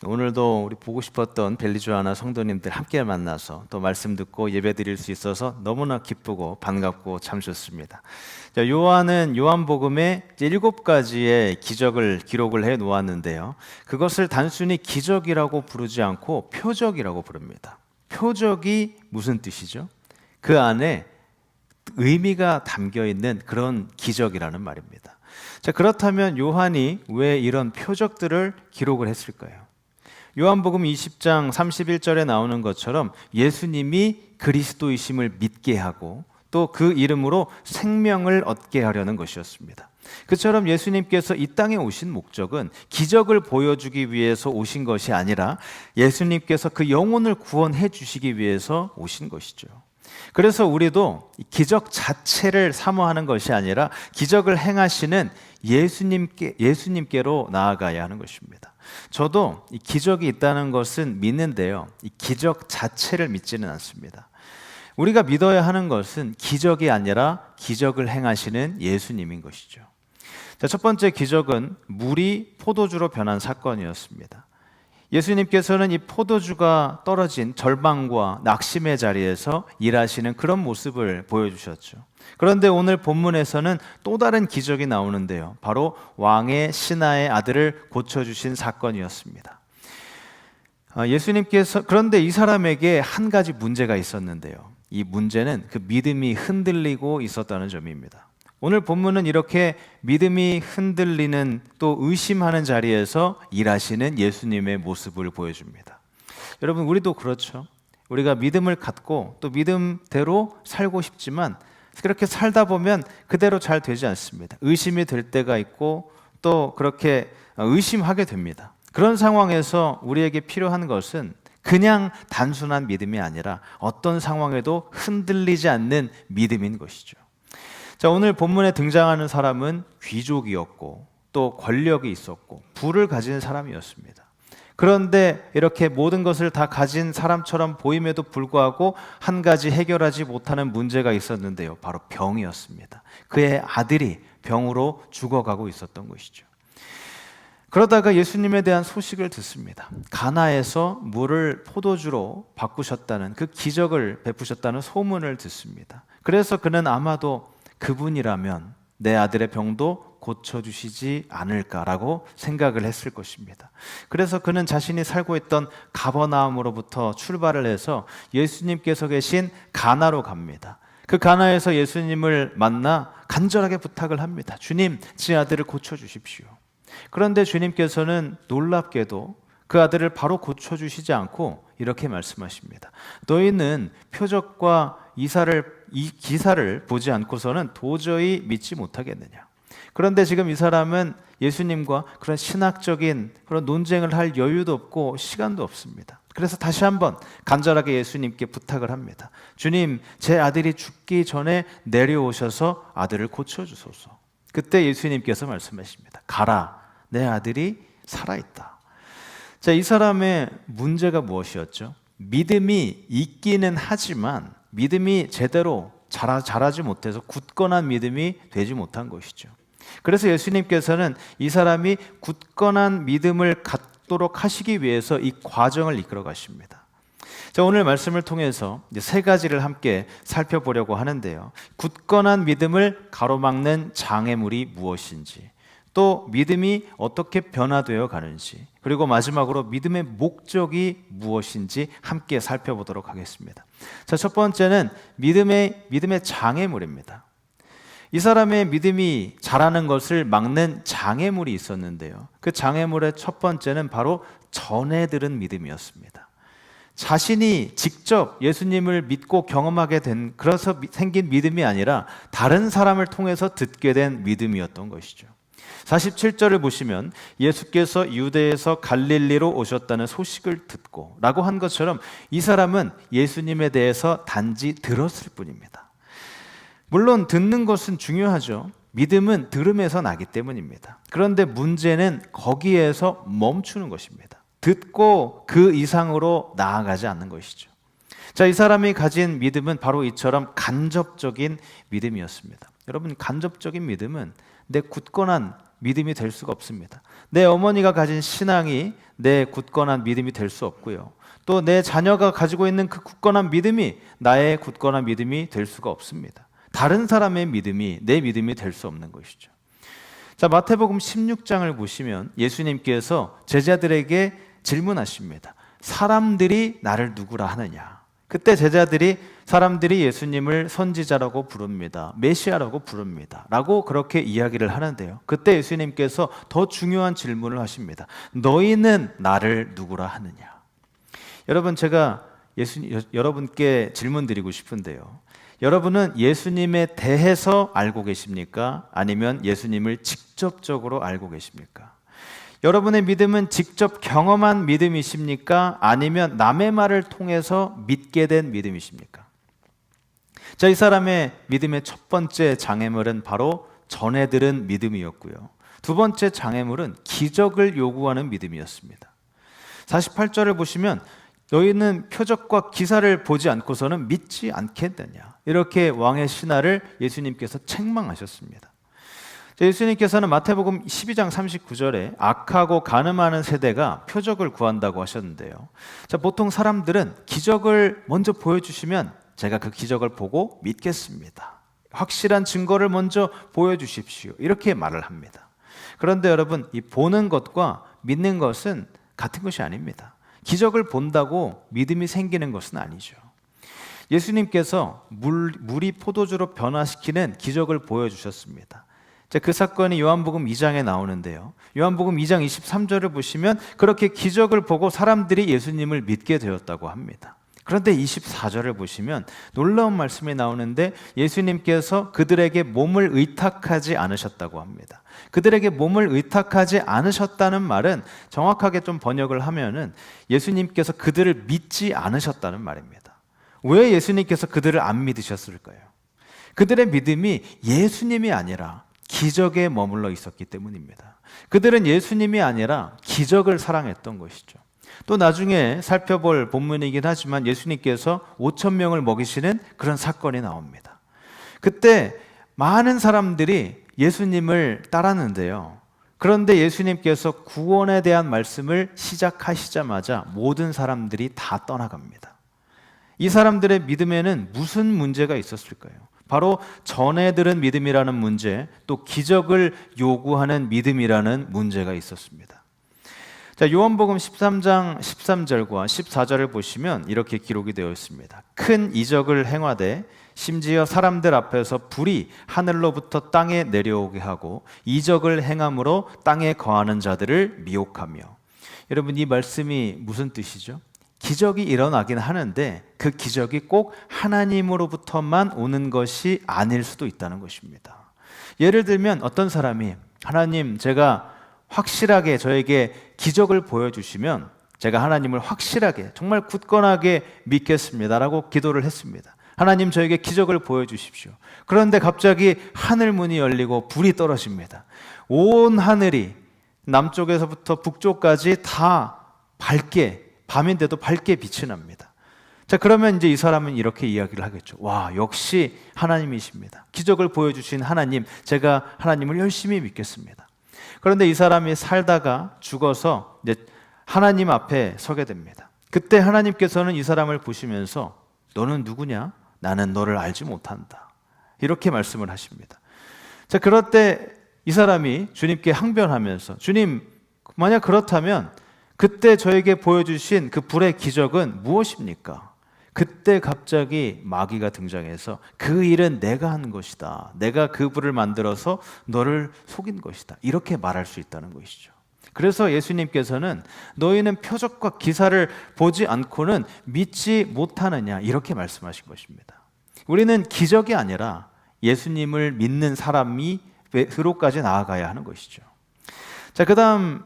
오늘도 우리 보고 싶었던 벨리주아나 성도님들 함께 만나서 또 말씀 듣고 예배 드릴 수 있어서 너무나 기쁘고 반갑고 참 좋습니다. 자, 요한은 요한복음에 7가지의 기적을 기록을 해 놓았는데요. 그것을 단순히 기적이라고 부르지 않고 표적이라고 부릅니다. 표적이 무슨 뜻이죠? 그 안에 의미가 담겨 있는 그런 기적이라는 말입니다. 자, 그렇다면 요한이 왜 이런 표적들을 기록을 했을까요? 요한복음 20장 31절에 나오는 것처럼 예수님이 그리스도이심을 믿게 하고 또 그 이름으로 생명을 얻게 하려는 것이었습니다. 그처럼 예수님께서 이 땅에 오신 목적은 기적을 보여주기 위해서 오신 것이 아니라 예수님께서 그 영혼을 구원해 주시기 위해서 오신 것이죠. 그래서 우리도 기적 자체를 사모하는 것이 아니라 기적을 행하시는 예수님께로 나아가야 하는 것입니다. 저도 이 기적이 있다는 것은 믿는데요, 이 기적 자체를 믿지는 않습니다. 우리가 믿어야 하는 것은 기적이 아니라 기적을 행하시는 예수님인 것이죠. 자, 첫 번째 기적은 물이 포도주로 변한 사건이었습니다. 예수님께서는 이 포도주가 떨어진 절망과 낙심의 자리에서 일하시는 그런 모습을 보여주셨죠. 그런데 오늘 본문에서는 또 다른 기적이 나오는데요, 바로 왕의 신하의 아들을 고쳐주신 사건이었습니다. 그런데 이 사람에게 한 가지 문제가 있었는데요, 이 문제는 그 믿음이 흔들리고 있었다는 점입니다. 오늘 본문은 이렇게 믿음이 흔들리는 또 의심하는 자리에서 일하시는 예수님의 모습을 보여줍니다. 여러분, 우리도 그렇죠. 우리가 믿음을 갖고 또 믿음대로 살고 싶지만 그렇게 살다 보면 그대로 잘 되지 않습니다. 의심이 될 때가 있고 또 그렇게 의심하게 됩니다. 그런 상황에서 우리에게 필요한 것은 그냥 단순한 믿음이 아니라 어떤 상황에도 흔들리지 않는 믿음인 것이죠. 자, 오늘 본문에 등장하는 사람은 귀족이었고 또 권력이 있었고 부를 가진 사람이었습니다. 그런데 이렇게 모든 것을 다 가진 사람처럼 보임에도 불구하고 한 가지 해결하지 못하는 문제가 있었는데요, 바로 병이었습니다. 그의 아들이 병으로 죽어가고 있었던 것이죠. 그러다가 예수님에 대한 소식을 듣습니다. 가나에서 물을 포도주로 바꾸셨다는 그 기적을 베푸셨다는 소문을 듣습니다. 그래서 그는 아마도 그분이라면 내 아들의 병도 고쳐주시지 않을까라고 생각을 했을 것입니다. 그래서 그는 자신이 살고 있던 가버나움으로부터 출발을 해서 예수님께서 계신 가나로 갑니다. 그 가나에서 예수님을 만나 간절하게 부탁을 합니다. 주님, 제 아들을 고쳐주십시오. 그런데 주님께서는 놀랍게도 그 아들을 바로 고쳐주시지 않고 이렇게 말씀하십니다. 너희는 표적과 이 기사를 보지 않고서는 도저히 믿지 못하겠느냐. 그런데 지금 이 사람은 예수님과 그런 신학적인 그런 논쟁을 할 여유도 없고 시간도 없습니다. 그래서 다시 한번 간절하게 예수님께 부탁을 합니다. 주님, 제 아들이 죽기 전에 내려오셔서 아들을 고쳐주소서. 그때 예수님께서 말씀하십니다. 가라, 내 아들이 살아있다. 자, 이 사람의 문제가 무엇이었죠? 믿음이 있기는 하지만 믿음이 제대로 자라지 못해서 굳건한 믿음이 되지 못한 것이죠. 그래서 예수님께서는 이 사람이 굳건한 믿음을 갖도록 하시기 위해서 이 과정을 이끌어 가십니다. 자, 오늘 말씀을 통해서 이제 3가지를 함께 살펴보려고 하는데요. 굳건한 믿음을 가로막는 장애물이 무엇인지, 또 믿음이 어떻게 변화되어 가는지, 그리고 마지막으로 믿음의 목적이 무엇인지 함께 살펴보도록 하겠습니다. 자, 첫 번째는 믿음의 장애물입니다. 이 사람의 믿음이 자라는 것을 막는 장애물이 있었는데요, 그 장애물의 첫 번째는 바로 전해 들은 믿음이었습니다. 자신이 직접 예수님을 믿고 경험하게 된, 그래서 생긴 믿음이 아니라 다른 사람을 통해서 듣게 된 믿음이었던 것이죠. 47절을 보시면 예수께서 유대에서 갈릴리로 오셨다는 소식을 듣고 라고 한 것처럼 이 사람은 예수님에 대해서 단지 들었을 뿐입니다. 물론 듣는 것은 중요하죠. 믿음은 들음에서 나기 때문입니다. 그런데 문제는 거기에서 멈추는 것입니다. 듣고 그 이상으로 나아가지 않는 것이죠. 자, 이 사람이 가진 믿음은 바로 이처럼 간접적인 믿음이었습니다. 여러분, 간접적인 믿음은 내 굳건한 믿음이 될 수가 없습니다. 내 어머니가 가진 신앙이 내 굳건한 믿음이 될 수 없고요. 또 내 자녀가 가지고 있는 그 굳건한 믿음이 나의 굳건한 믿음이 될 수가 없습니다. 다른 사람의 믿음이 내 믿음이 될 수 없는 것이죠. 자, 마태복음 16장을 보시면 예수님께서 제자들에게 질문하십니다. 사람들이 나를 누구라 하느냐? 그때 제자들이 사람들이 예수님을 선지자라고 부릅니다. 메시아라고 부릅니다. 라고 그렇게 이야기를 하는데요. 그때 예수님께서 더 중요한 질문을 하십니다. 너희는 나를 누구라 하느냐? 여러분, 제가 여러분께 질문 드리고 싶은데요. 여러분은 예수님에 대해서 알고 계십니까? 아니면 예수님을 직접적으로 알고 계십니까? 여러분의 믿음은 직접 경험한 믿음이십니까? 아니면 남의 말을 통해서 믿게 된 믿음이십니까? 자, 이 사람의 믿음의 첫 번째 장애물은 바로 전해 들은 믿음이었고요. 두 번째 장애물은 기적을 요구하는 믿음이었습니다. 48절을 보시면 너희는 표적과 기사를 보지 않고서는 믿지 않겠느냐, 이렇게 왕의 신하를 예수님께서 책망하셨습니다. 예수님께서는 마태복음 12장 39절에 악하고 간음하는 세대가 표적을 구한다고 하셨는데요. 자, 보통 사람들은 기적을 먼저 보여주시면 제가 그 기적을 보고 믿겠습니다. 확실한 증거를 먼저 보여주십시오. 이렇게 말을 합니다. 그런데 여러분, 이 보는 것과 믿는 것은 같은 것이 아닙니다. 기적을 본다고 믿음이 생기는 것은 아니죠. 예수님께서 물이 포도주로 변화시키는 기적을 보여주셨습니다. 그 사건이 요한복음 2장에 나오는데요. 요한복음 2장 23절을 보시면 그렇게 기적을 보고 사람들이 예수님을 믿게 되었다고 합니다. 그런데 24절을 보시면 놀라운 말씀이 나오는데 예수님께서 그들에게 몸을 의탁하지 않으셨다고 합니다. 그들에게 몸을 의탁하지 않으셨다는 말은 정확하게 좀 번역을 하면은 예수님께서 그들을 믿지 않으셨다는 말입니다. 왜 예수님께서 그들을 안 믿으셨을까요? 그들의 믿음이 예수님이 아니라 기적에 머물러 있었기 때문입니다. 그들은 예수님이 아니라 기적을 사랑했던 것이죠. 또 나중에 살펴볼 본문이긴 하지만 예수님께서 5천 명을 먹이시는 그런 사건이 나옵니다. 그때 많은 사람들이 예수님을 따랐는데요. 그런데 예수님께서 구원에 대한 말씀을 시작하시자마자 모든 사람들이 다 떠나갑니다. 이 사람들의 믿음에는 무슨 문제가 있었을까요? 바로 전해 들은 믿음이라는 문제, 또 기적을 요구하는 믿음이라는 문제가 있었습니다. 자, 요한복음 13장 13절과 14절을 보시면 이렇게 기록이 되어 있습니다. 큰 이적을 행하되 심지어 사람들 앞에서 불이 하늘로부터 땅에 내려오게 하고 이적을 행함으로 땅에 거하는 자들을 미혹하며. 여러분, 이 말씀이 무슨 뜻이죠? 기적이 일어나긴 하는데 그 기적이 꼭 하나님으로부터만 오는 것이 아닐 수도 있다는 것입니다. 예를 들면 어떤 사람이 하나님, 제가 확실하게 저에게 기적을 보여주시면 제가 하나님을 확실하게 정말 굳건하게 믿겠습니다라고 기도를 했습니다. 하나님, 저에게 기적을 보여주십시오. 그런데 갑자기 하늘 문이 열리고 불이 떨어집니다. 온 하늘이 남쪽에서부터 북쪽까지 다 밝게, 밤인데도 밝게 빛이 납니다. 자, 그러면 이제 이 사람은 이렇게 이야기를 하겠죠. 와, 역시 하나님이십니다. 기적을 보여주신 하나님, 제가 하나님을 열심히 믿겠습니다. 그런데 이 사람이 살다가 죽어서 이제 하나님 앞에 서게 됩니다. 그때 하나님께서는 이 사람을 보시면서 너는 누구냐? 나는 너를 알지 못한다. 이렇게 말씀을 하십니다. 자, 그럴 때 이 사람이 주님께 항변하면서 주님, 만약 그렇다면 그때 저에게 보여주신 그 불의 기적은 무엇입니까? 그때 갑자기 마귀가 등장해서 그 일은 내가 한 것이다. 내가 그 불을 만들어서 너를 속인 것이다. 이렇게 말할 수 있다는 것이죠. 그래서 예수님께서는 너희는 표적과 기사를 보지 않고는 믿지 못하느냐, 이렇게 말씀하신 것입니다. 우리는 기적이 아니라 예수님을 믿는 사람이로까지 나아가야 하는 것이죠. 자, 그다음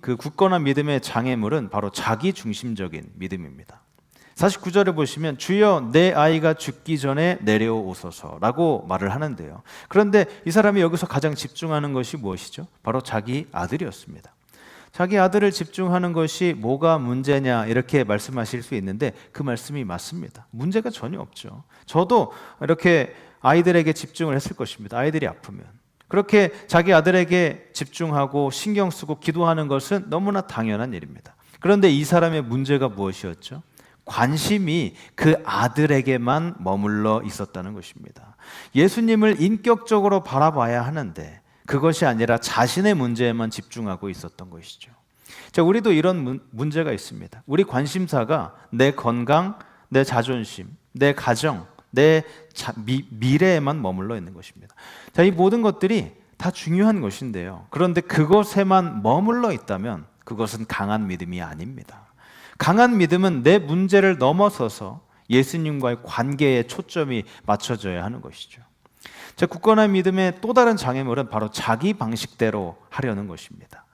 그 굳건한 믿음의 장애물은 바로 자기중심적인 믿음입니다. 49절을 보시면 주여 내 아이가 죽기 전에 내려오소서라고 말을 하는데요. 그런데 이 사람이 여기서 가장 집중하는 것이 무엇이죠? 바로 자기 아들이었습니다. 자기 아들을 집중하는 것이 뭐가 문제냐, 이렇게 말씀하실 수 있는데 그 말씀이 맞습니다. 문제가 전혀 없죠. 저도 이렇게 아이들에게 집중을 했을 것입니다. 아이들이 아프면. 그렇게 자기 아들에게 집중하고 신경 쓰고 기도하는 것은 너무나 당연한 일입니다. 그런데 이 사람의 문제가 무엇이었죠? 관심이 그 아들에게만 머물러 있었다는 것입니다. 예수님을 인격적으로 바라봐야 하는데 그것이 아니라 자신의 문제에만 집중하고 있었던 것이죠. 자, 우리도 이런 문제가 있습니다. 우리 관심사가 내 건강, 내 자존심, 내 가정, 내 미래에만 머물러 있는 것입니다. 자, 이 모든 것들이 다 중요한 것인데요. 그런데 그것에만 머물러 있다면 그것은 강한 믿음이 아닙니다. 강한 믿음은 내 문제를 넘어서서 예수님과의 관계에 초점이 맞춰져야 하는 것이죠. 자, 굳건한 믿음의 또 다른 장애물은 바로 자기 방식대로 하려는 것입니다.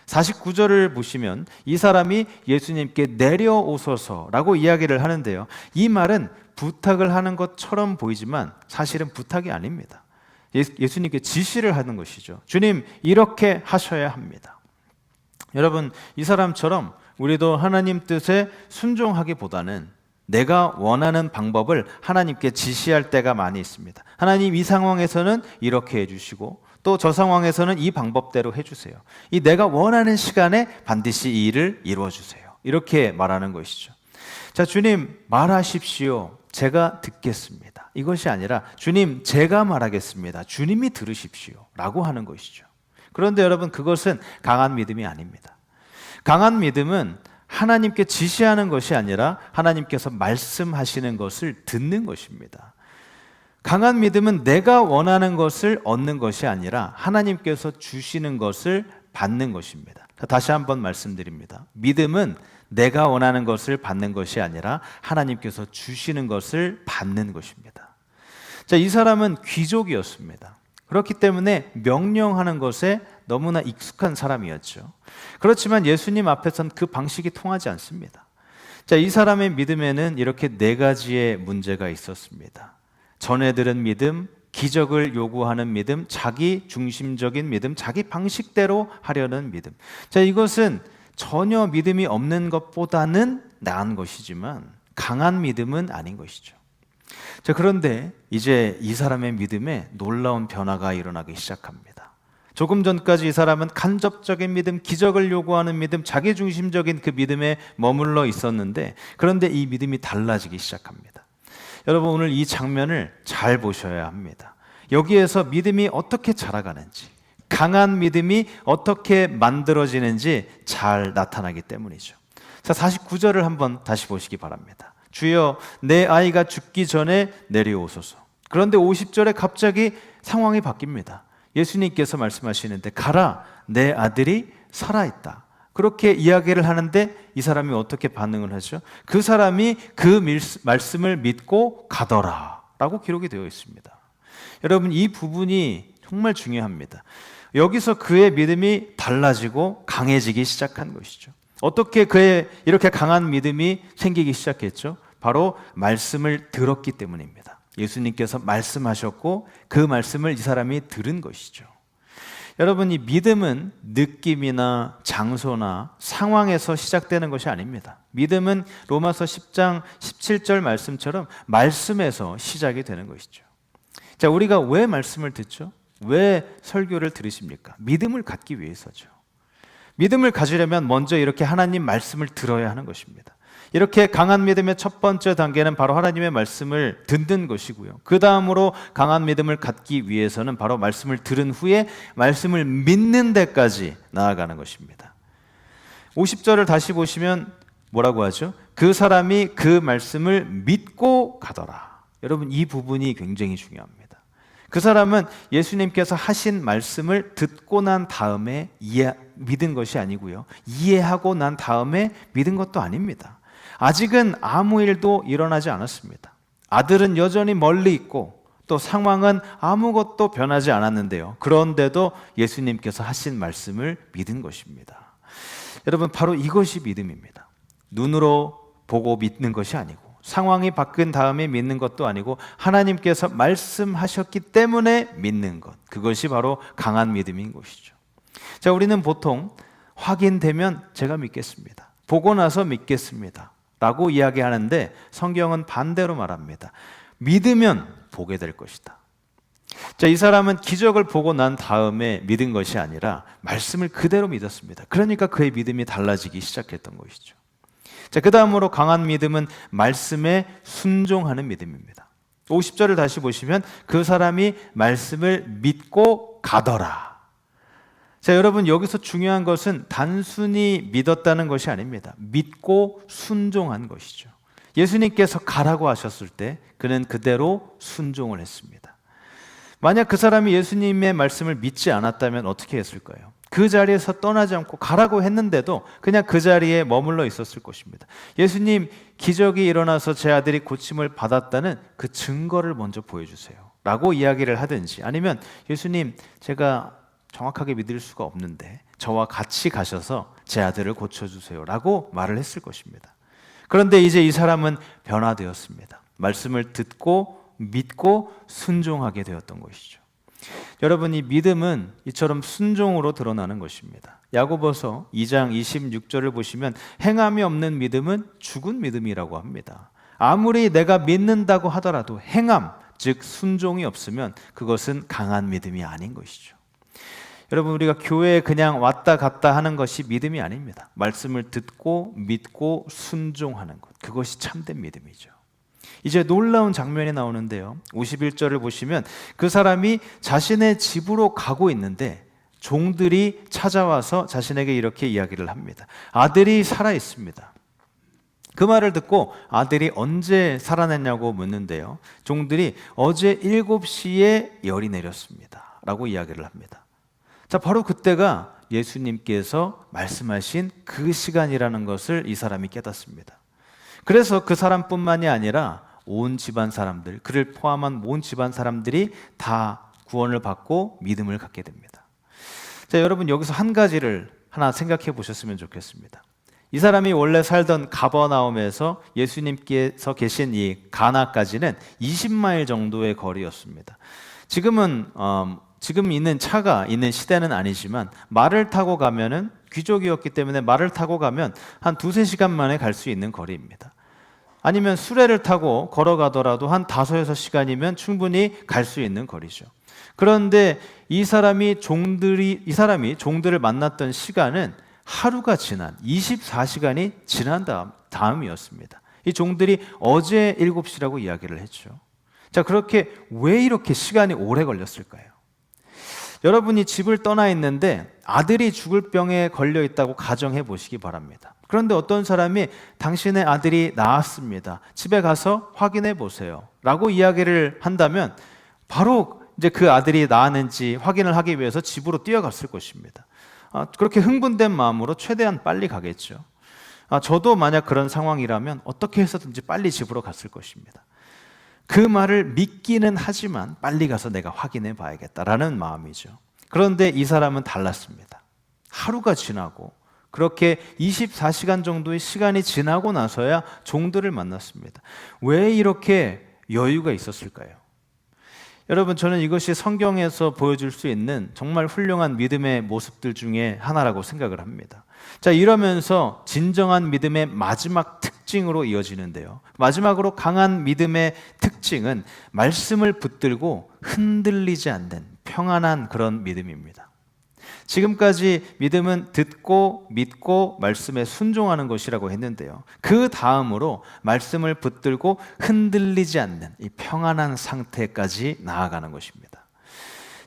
49절을 보시면 이 사람이 예수님께 내려오소서라고 이야기를 하는데요. 이 말은 부탁을 하는 것처럼 보이지만 사실은 부탁이 아닙니다. 예수님께 지시를 하는 것이죠. 주님, 이렇게 하셔야 합니다. 여러분, 이 사람처럼 우리도 하나님 뜻에 순종하기보다는 내가 원하는 방법을 하나님께 지시할 때가 많이 있습니다. 하나님, 이 상황에서는 이렇게 해주시고 또 저 상황에서는 이 방법대로 해주세요. 이 내가 원하는 시간에 반드시 이 일을 이루어주세요. 이렇게 말하는 것이죠. 자, 주님 말하십시오. 제가 듣겠습니다. 이것이 아니라 주님, 제가 말하겠습니다. 주님이 들으십시오. 라고 하는 것이죠. 그런데 여러분, 그것은 강한 믿음이 아닙니다. 강한 믿음은 하나님께 지시하는 것이 아니라 하나님께서 말씀하시는 것을 듣는 것입니다. 강한 믿음은 내가 원하는 것을 얻는 것이 아니라 하나님께서 주시는 것을 받는 것입니다. 다시 한번 말씀드립니다. 믿음은 내가 원하는 것을 받는 것이 아니라 하나님께서 주시는 것을 받는 것입니다. 자, 이 사람은 귀족이었습니다. 그렇기 때문에 명령하는 것에 너무나 익숙한 사람이었죠. 그렇지만 예수님 앞에선 그 방식이 통하지 않습니다. 자, 이 사람의 믿음에는 이렇게 네 가지의 문제가 있었습니다. 전에 들은 믿음, 기적을 요구하는 믿음, 자기 중심적인 믿음, 자기 방식대로 하려는 믿음. 자, 이것은 전혀 믿음이 없는 것보다는 나은 것이지만 강한 믿음은 아닌 것이죠. 자, 그런데 이제 이 사람의 믿음에 놀라운 변화가 일어나기 시작합니다. 조금 전까지 이 사람은 간접적인 믿음, 기적을 요구하는 믿음, 자기중심적인 그 믿음에 머물러 있었는데 그런데 이 믿음이 달라지기 시작합니다. 여러분, 오늘 이 장면을 잘 보셔야 합니다. 여기에서 믿음이 어떻게 자라가는지, 강한 믿음이 어떻게 만들어지는지 잘 나타나기 때문이죠. 자, 49절을 한번 다시 보시기 바랍니다. 주여, 내 아이가 죽기 전에 내려오소서. 그런데 50절에 갑자기 상황이 바뀝니다. 예수님께서 말씀하시는데 가라, 내 아들이 살아있다. 그렇게 이야기를 하는데 이 사람이 어떻게 반응을 하죠? 그 사람이 그 말씀을 믿고 가더라 라고 기록이 되어 있습니다. 여러분, 이 부분이 정말 중요합니다. 여기서 그의 믿음이 달라지고 강해지기 시작한 것이죠. 어떻게 그의 이렇게 강한 믿음이 생기기 시작했죠? 바로 말씀을 들었기 때문입니다. 예수님께서 말씀하셨고 그 말씀을 이 사람이 들은 것이죠. 여러분, 이 믿음은 느낌이나 장소나 상황에서 시작되는 것이 아닙니다. 믿음은 로마서 10장 17절 말씀처럼 말씀에서 시작이 되는 것이죠. 자, 우리가 왜 말씀을 듣죠? 왜 설교를 들으십니까? 믿음을 갖기 위해서죠. 믿음을 가지려면 먼저 이렇게 하나님 말씀을 들어야 하는 것입니다. 이렇게 강한 믿음의 첫 번째 단계는 바로 하나님의 말씀을 듣는 것이고요. 그 다음으로 강한 믿음을 갖기 위해서는 바로 말씀을 들은 후에 말씀을 믿는 데까지 나아가는 것입니다. 50절을 다시 보시면 뭐라고 하죠? 그 사람이 그 말씀을 믿고 가더라. 여러분, 이 부분이 굉장히 중요합니다. 그 사람은 예수님께서 하신 말씀을 듣고 난 다음에 믿은 것이 아니고요. 이해하고 난 다음에 믿은 것도 아닙니다. 아직은 아무 일도 일어나지 않았습니다. 아들은 여전히 멀리 있고 또 상황은 아무것도 변하지 않았는데요. 그런데도 예수님께서 하신 말씀을 믿은 것입니다. 여러분, 바로 이것이 믿음입니다. 눈으로 보고 믿는 것이 아니고 상황이 바뀐 다음에 믿는 것도 아니고 하나님께서 말씀하셨기 때문에 믿는 것, 그것이 바로 강한 믿음인 것이죠. 자, 우리는 보통 확인되면 제가 믿겠습니다, 보고 나서 믿겠습니다 라고 이야기하는데 성경은 반대로 말합니다. 믿으면 보게 될 것이다. 자, 이 사람은 기적을 보고 난 다음에 믿은 것이 아니라 말씀을 그대로 믿었습니다. 그러니까 그의 믿음이 달라지기 시작했던 것이죠. 자, 그 다음으로 강한 믿음은 말씀에 순종하는 믿음입니다. 50절을 다시 보시면 그 사람이 말씀을 믿고 가더라. 자, 여러분, 여기서 중요한 것은 단순히 믿었다는 것이 아닙니다. 믿고 순종한 것이죠. 예수님께서 가라고 하셨을 때 그는 그대로 순종을 했습니다. 만약 그 사람이 예수님의 말씀을 믿지 않았다면 어떻게 했을까요? 그 자리에서 떠나지 않고 가라고 했는데도 그냥 그 자리에 머물러 있었을 것입니다. 예수님, 기적이 일어나서 제 아들이 고침을 받았다는 그 증거를 먼저 보여주세요 라고 이야기를 하든지, 아니면 예수님, 제가 정확하게 믿을 수가 없는데 저와 같이 가셔서 제 아들을 고쳐주세요 라고 말을 했을 것입니다. 그런데 이제 이 사람은 변화되었습니다. 말씀을 듣고 믿고 순종하게 되었던 것이죠. 여러분, 이 믿음은 이처럼 순종으로 드러나는 것입니다. 야고보서 2장 26절을 보시면 행함이 없는 믿음은 죽은 믿음이라고 합니다. 아무리 내가 믿는다고 하더라도 행함, 즉 순종이 없으면 그것은 강한 믿음이 아닌 것이죠. 여러분, 우리가 교회에 그냥 왔다 갔다 하는 것이 믿음이 아닙니다. 말씀을 듣고 믿고 순종하는 것, 그것이 참된 믿음이죠. 이제 놀라운 장면이 나오는데요. 51절을 보시면 그 사람이 자신의 집으로 가고 있는데 종들이 찾아와서 자신에게 이렇게 이야기를 합니다. 아들이 살아 있습니다. 그 말을 듣고 아들이 언제 살아났냐고 묻는데요. 종들이 어제 7시에 열이 내렸습니다 라고 이야기를 합니다. 자, 바로 그때가 예수님께서 말씀하신 그 시간이라는 것을 이 사람이 깨닫습니다. 그래서 그 사람뿐만이 아니라 온 집안 사람들, 그를 포함한 온 집안 사람들이 다 구원을 받고 믿음을 갖게 됩니다. 자, 여러분, 여기서 한 가지를 하나 생각해 보셨으면 좋겠습니다. 이 사람이 원래 살던 가버나움에서 예수님께서 계신 이 가나까지는 20마일 정도의 거리였습니다. 지금 있는 차가 있는 시대는 아니지만 말을 타고 가면은, 귀족이었기 때문에 말을 타고 가면 한 2-3시간 만에 갈 수 있는 거리입니다. 아니면 수레를 타고 걸어가더라도 한 5-6시간이면 충분히 갈 수 있는 거리죠. 그런데 이 사람이 종들을 만났던 시간은 하루가 지난 24시간이 지난 다음이었습니다. 이 종들이 어제 7시라고 이야기를 했죠. 자, 그렇게 왜 이렇게 시간이 오래 걸렸을까요? 여러분이 집을 떠나 있는데 아들이 죽을 병에 걸려 있다고 가정해 보시기 바랍니다. 그런데 어떤 사람이 당신의 아들이 나았습니다, 집에 가서 확인해 보세요 라고 이야기를 한다면 바로 이제 그 아들이 나았는지 확인을 하기 위해서 집으로 뛰어갔을 것입니다. 그렇게 흥분된 마음으로 최대한 빨리 가겠죠. 저도 만약 그런 상황이라면 어떻게 해서든지 빨리 집으로 갔을 것입니다. 그 말을 믿기는 하지만 빨리 가서 내가 확인해 봐야겠다라는 마음이죠. 그런데 이 사람은 달랐습니다. 하루가 지나고 그렇게 24시간 정도의 시간이 지나고 나서야 종들을 만났습니다. 왜 이렇게 여유가 있었을까요? 여러분, 저는 이것이 성경에서 보여줄 수 있는 정말 훌륭한 믿음의 모습들 중에 하나라고 생각을 합니다. 자, 이러면서 진정한 믿음의 마지막 특징으로 이어지는데요. 마지막으로 강한 믿음의 특징은 말씀을 붙들고 흔들리지 않는 평안한 그런 믿음입니다. 지금까지 믿음은 듣고 믿고 말씀에 순종하는 것이라고 했는데요. 그 다음으로 말씀을 붙들고 흔들리지 않는 이 평안한 상태까지 나아가는 것입니다.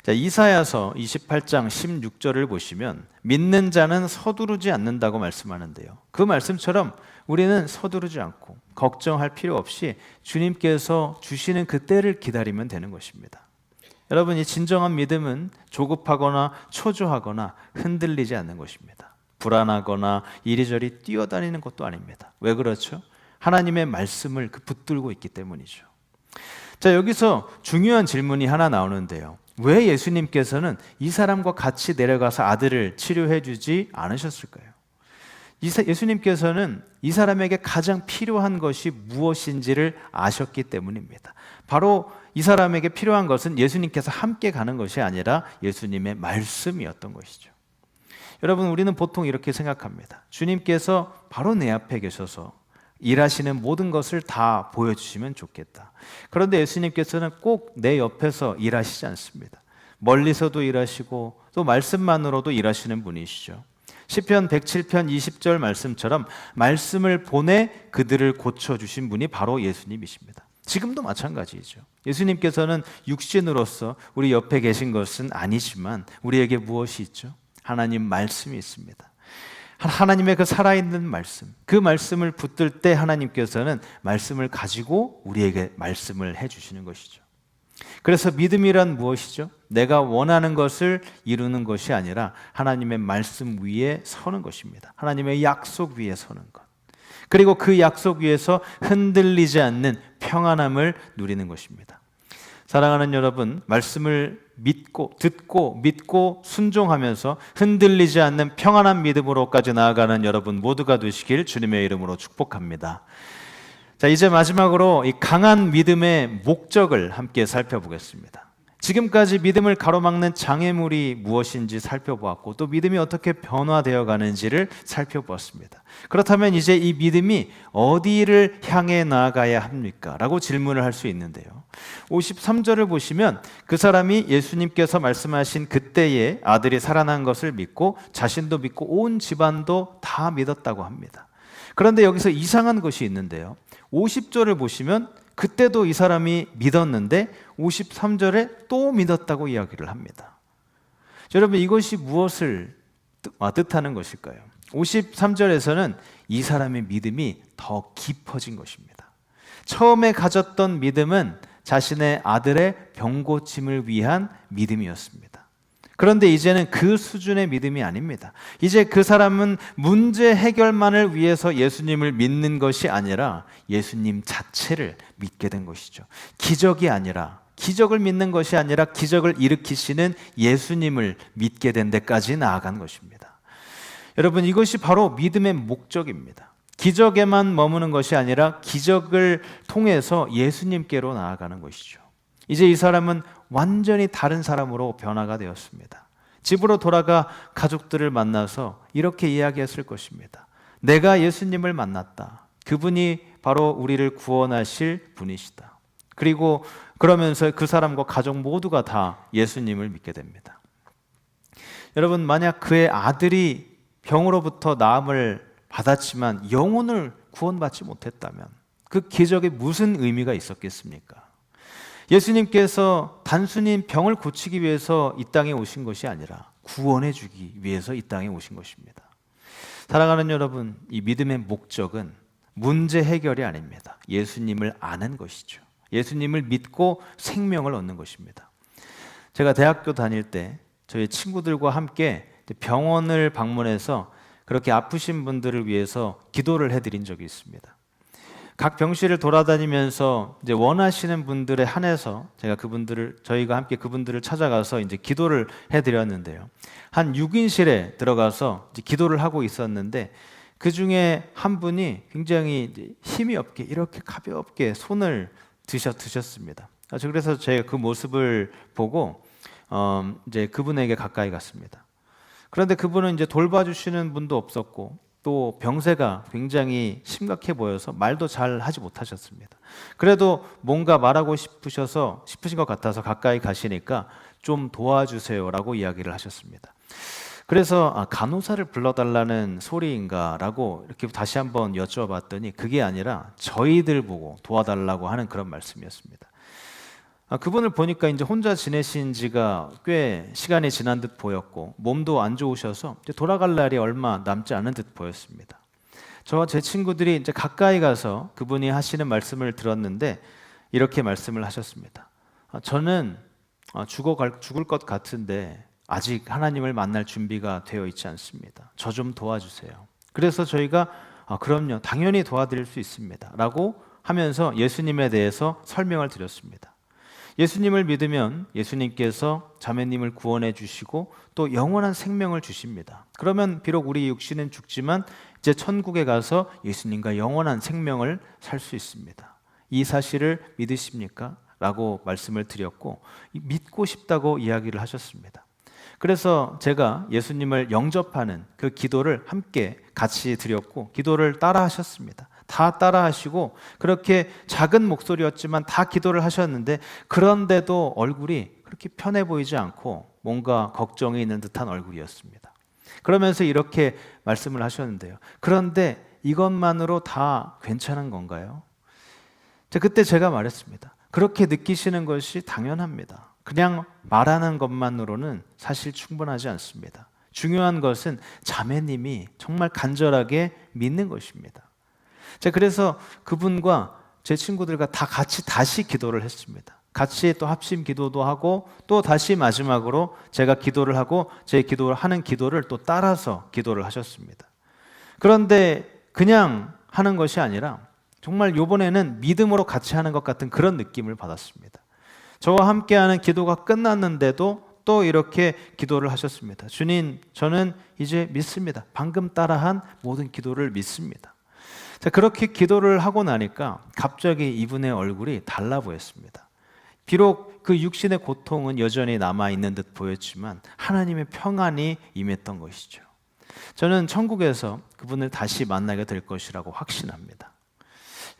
자, 이사야서 28장 16절을 보시면 믿는 자는 서두르지 않는다고 말씀하는데요. 그 말씀처럼 우리는 서두르지 않고 걱정할 필요 없이 주님께서 주시는 그 때를 기다리면 되는 것입니다. 여러분, 이 진정한 믿음은 조급하거나 초조하거나 흔들리지 않는 것입니다. 불안하거나 이리저리 뛰어다니는 것도 아닙니다. 왜 그렇죠? 하나님의 말씀을 붙들고 있기 때문이죠. 자, 여기서 중요한 질문이 하나 나오는데요. 왜 예수님께서는 이 사람과 같이 내려가서 아들을 치료해 주지 않으셨을까요? 예수님께서는 이 사람에게 가장 필요한 것이 무엇인지를 아셨기 때문입니다. 바로 이 사람에게 필요한 것은 예수님께서 함께 가는 것이 아니라 예수님의 말씀이었던 것이죠. 여러분, 우리는 보통 이렇게 생각합니다. 주님께서 바로 내 앞에 계셔서 일하시는 모든 것을 다 보여주시면 좋겠다. 그런데 예수님께서는 꼭 내 옆에서 일하시지 않습니다. 멀리서도 일하시고 또 말씀만으로도 일하시는 분이시죠. 시편 107편 20절 말씀처럼 말씀을 보내 그들을 고쳐주신 분이 바로 예수님이십니다. 지금도 마찬가지이죠. 예수님께서는 육신으로서 우리 옆에 계신 것은 아니지만 우리에게 무엇이 있죠? 하나님 말씀이 있습니다. 하나님의 그 살아있는 말씀, 그 말씀을 붙들 때 하나님께서는 말씀을 가지고 우리에게 말씀을 해주시는 것이죠. 그래서 믿음이란 무엇이죠? 내가 원하는 것을 이루는 것이 아니라 하나님의 말씀 위에 서는 것입니다. 하나님의 약속 위에 서는 것. 그리고 그 약속 위에서 흔들리지 않는 평안함을 누리는 것입니다. 사랑하는 여러분, 말씀을 듣고 믿고 순종하면서 흔들리지 않는 평안한 믿음으로까지 나아가는 여러분 모두가 되시길 주님의 이름으로 축복합니다. 자, 이제 마지막으로 이 강한 믿음의 목적을 함께 살펴보겠습니다. 지금까지 믿음을 가로막는 장애물이 무엇인지 살펴보았고 또 믿음이 어떻게 변화되어 가는지를 살펴보았습니다. 그렇다면 이제 이 믿음이 어디를 향해 나아가야 합니까? 라고 질문을 할 수 있는데요. 53절을 보시면 그 사람이 예수님께서 말씀하신 그때에 아들이 살아난 것을 믿고 자신도 믿고 온 집안도 다 믿었다고 합니다. 그런데 여기서 이상한 것이 있는데요. 50절을 보시면 그때도 이 사람이 믿었는데 53절에 또 믿었다고 이야기를 합니다. 여러분, 이것이 무엇을 뜻하는 것일까요? 53절에서는 이 사람의 믿음이 더 깊어진 것입니다. 처음에 가졌던 믿음은 자신의 아들의 병 고침을 위한 믿음이었습니다. 그런데 이제는 그 수준의 믿음이 아닙니다. 이제 그 사람은 문제 해결만을 위해서 예수님을 믿는 것이 아니라 예수님 자체를 믿게 된 것이죠. 기적을 믿는 것이 아니라 기적을 일으키시는 예수님을 믿게 된 데까지 나아간 것입니다. 여러분, 이것이 바로 믿음의 목적입니다. 기적에만 머무는 것이 아니라 기적을 통해서 예수님께로 나아가는 것이죠. 이제 이 사람은 완전히 다른 사람으로 변화가 되었습니다. 집으로 돌아가 가족들을 만나서 이렇게 이야기했을 것입니다. 내가 예수님을 만났다. 그분이 바로 우리를 구원하실 분이시다. 그리고 그러면서 그 사람과 가족 모두가 다 예수님을 믿게 됩니다. 여러분, 만약 그의 아들이 병으로부터 나음을 받았지만 영혼을 구원받지 못했다면 그 기적에 무슨 의미가 있었겠습니까? 예수님께서 단순히 병을 고치기 위해서 이 땅에 오신 것이 아니라 구원해 주기 위해서 이 땅에 오신 것입니다. 사랑하는 여러분, 이 믿음의 목적은 문제 해결이 아닙니다. 예수님을 아는 것이죠. 예수님을 믿고 생명을 얻는 것입니다. 제가 대학교 다닐 때 저희 친구들과 함께 병원을 방문해서 그렇게 아프신 분들을 위해서 기도를 해드린 적이 있습니다. 각 병실을 돌아다니면서 이제 원하시는 분들에 한해서 저희가 함께 그분들을 찾아가서 이제 기도를 해드렸는데요. 한 6인실에 들어가서 이제 기도를 하고 있었는데 그 중에 한 분이 굉장히 이제 힘이 없게 이렇게 가볍게 손을 드셨습니다. 그래서 제가 그 모습을 보고 이제 그분에게 가까이 갔습니다. 그런데 그분은 이제 돌봐주시는 분도 없었고 또 병세가 굉장히 심각해 보여서 말도 잘 하지 못하셨습니다. 그래도 뭔가 말하고 싶으신 것 같아서 가까이 가시니까 좀 도와주세요라고 이야기를 하셨습니다. 그래서 간호사를 불러달라는 소리인가 라고 이렇게 다시 한번 여쭤봤더니 그게 아니라 저희들 보고 도와달라고 하는 그런 말씀이었습니다. 그분을 보니까 이제 혼자 지내신 지가 꽤 시간이 지난 듯 보였고 몸도 안 좋으셔서 이제 돌아갈 날이 얼마 남지 않은 듯 보였습니다. 저와 제 친구들이 이제 가까이 가서 그분이 하시는 말씀을 들었는데 이렇게 말씀을 하셨습니다. 저는 죽을 것 같은데 아직 하나님을 만날 준비가 되어 있지 않습니다. 저 좀 도와주세요. 그래서 저희가 그럼요, 당연히 도와드릴 수 있습니다 라고 하면서 예수님에 대해서 설명을 드렸습니다. 예수님을 믿으면 예수님께서 자매님을 구원해 주시고 또 영원한 생명을 주십니다. 그러면 비록 우리 육신은 죽지만 이제 천국에 가서 예수님과 영원한 생명을 살 수 있습니다. 이 사실을 믿으십니까? 라고 말씀을 드렸고 믿고 싶다고 이야기를 하셨습니다. 그래서 제가 예수님을 영접하는 그 기도를 함께 같이 드렸고 기도를 따라 하셨습니다. 다 따라하시고 그렇게 작은 목소리였지만 다 기도를 하셨는데 그런데도 얼굴이 그렇게 편해 보이지 않고 뭔가 걱정이 있는 듯한 얼굴이었습니다. 그러면서 이렇게 말씀을 하셨는데요. 그런데 이것만으로 다 괜찮은 건가요? 그때 제가 말했습니다. 그렇게 느끼시는 것이 당연합니다. 그냥 말하는 것만으로는 사실 충분하지 않습니다. 중요한 것은 자매님이 정말 간절하게 믿는 것입니다. 그래서 그분과 제 친구들과 다 같이 다시 기도를 했습니다. 같이 또 합심 기도도 하고 또 다시 마지막으로 제가 기도를 하고 제 기도를 하는 기도를 또 따라서 기도를 하셨습니다. 그런데 그냥 하는 것이 아니라 정말 이번에는 믿음으로 같이 하는 것 같은 그런 느낌을 받았습니다. 저와 함께하는 기도가 끝났는데도 또 이렇게 기도를 하셨습니다. 주님, 저는 이제 믿습니다. 방금 따라한 모든 기도를 믿습니다. 그렇게 기도를 하고 나니까 갑자기 이분의 얼굴이 달라 보였습니다. 비록 그 육신의 고통은 여전히 남아있는 듯 보였지만 하나님의 평안이 임했던 것이죠. 저는 천국에서 그분을 다시 만나게 될 것이라고 확신합니다.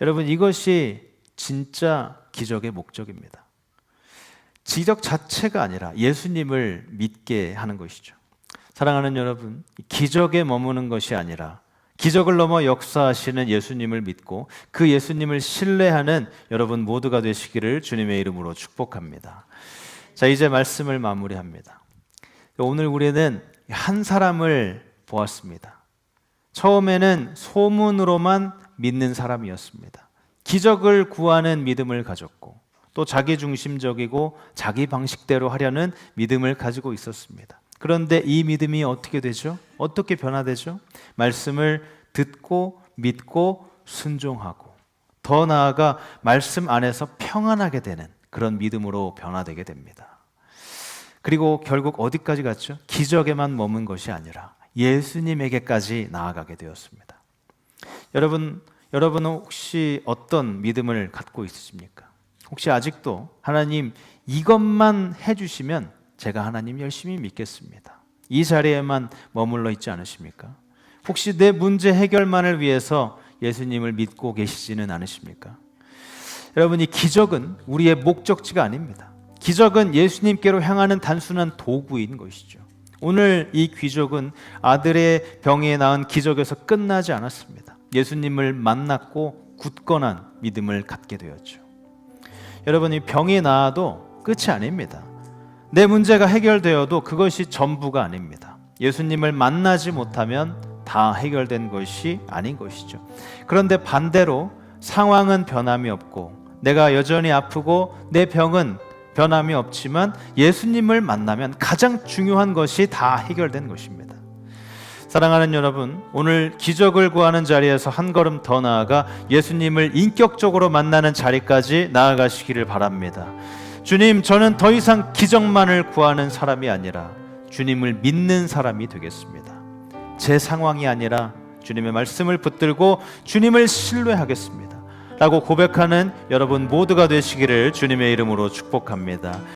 여러분, 이것이 진짜 기적의 목적입니다. 기적 자체가 아니라 예수님을 믿게 하는 것이죠. 사랑하는 여러분, 기적에 머무는 것이 아니라 기적을 넘어 역사하시는 예수님을 믿고 그 예수님을 신뢰하는 여러분 모두가 되시기를 주님의 이름으로 축복합니다. 자, 이제 말씀을 마무리합니다. 오늘 우리는 한 사람을 보았습니다. 처음에는 소문으로만 믿는 사람이었습니다. 기적을 구하는 믿음을 가졌고 또 자기중심적이고 자기 방식대로 하려는 믿음을 가지고 있었습니다. 그런데 이 믿음이 어떻게 되죠? 어떻게 변화되죠? 말씀을 듣고 믿고 순종하고 더 나아가 말씀 안에서 평안하게 되는 그런 믿음으로 변화되게 됩니다. 그리고 결국 어디까지 갔죠? 기적에만 머문 것이 아니라 예수님에게까지 나아가게 되었습니다. 여러분은 혹시 어떤 믿음을 갖고 있으십니까? 혹시 아직도 하나님 이것만 해주시면 제가 하나님 열심히 믿겠습니다. 이 자리에만 머물러 있지 않으십니까? 혹시 내 문제 해결만을 위해서 예수님을 믿고 계시지는 않으십니까? 여러분, 이 기적은 우리의 목적지가 아닙니다. 기적은 예수님께로 향하는 단순한 도구인 것이죠. 오늘 이 기적은 아들의 병에 나은 기적에서 끝나지 않았습니다. 예수님을 만났고 굳건한 믿음을 갖게 되었죠. 여러분, 이 병이 나아도 끝이 아닙니다. 내 문제가 해결되어도 그것이 전부가 아닙니다. 예수님을 만나지 못하면 다 해결된 것이 아닌 것이죠. 그런데 반대로 상황은 변함이 없고 내가 여전히 아프고 내 병은 변함이 없지만 예수님을 만나면 가장 중요한 것이 다 해결된 것입니다. 사랑하는 여러분, 오늘 기적을 구하는 자리에서 한 걸음 더 나아가 예수님을 인격적으로 만나는 자리까지 나아가시기를 바랍니다. 주님, 저는 더 이상 기적만을 구하는 사람이 아니라 주님을 믿는 사람이 되겠습니다. 제 상황이 아니라 주님의 말씀을 붙들고 주님을 신뢰하겠습니다 라고 고백하는 여러분 모두가 되시기를 주님의 이름으로 축복합니다.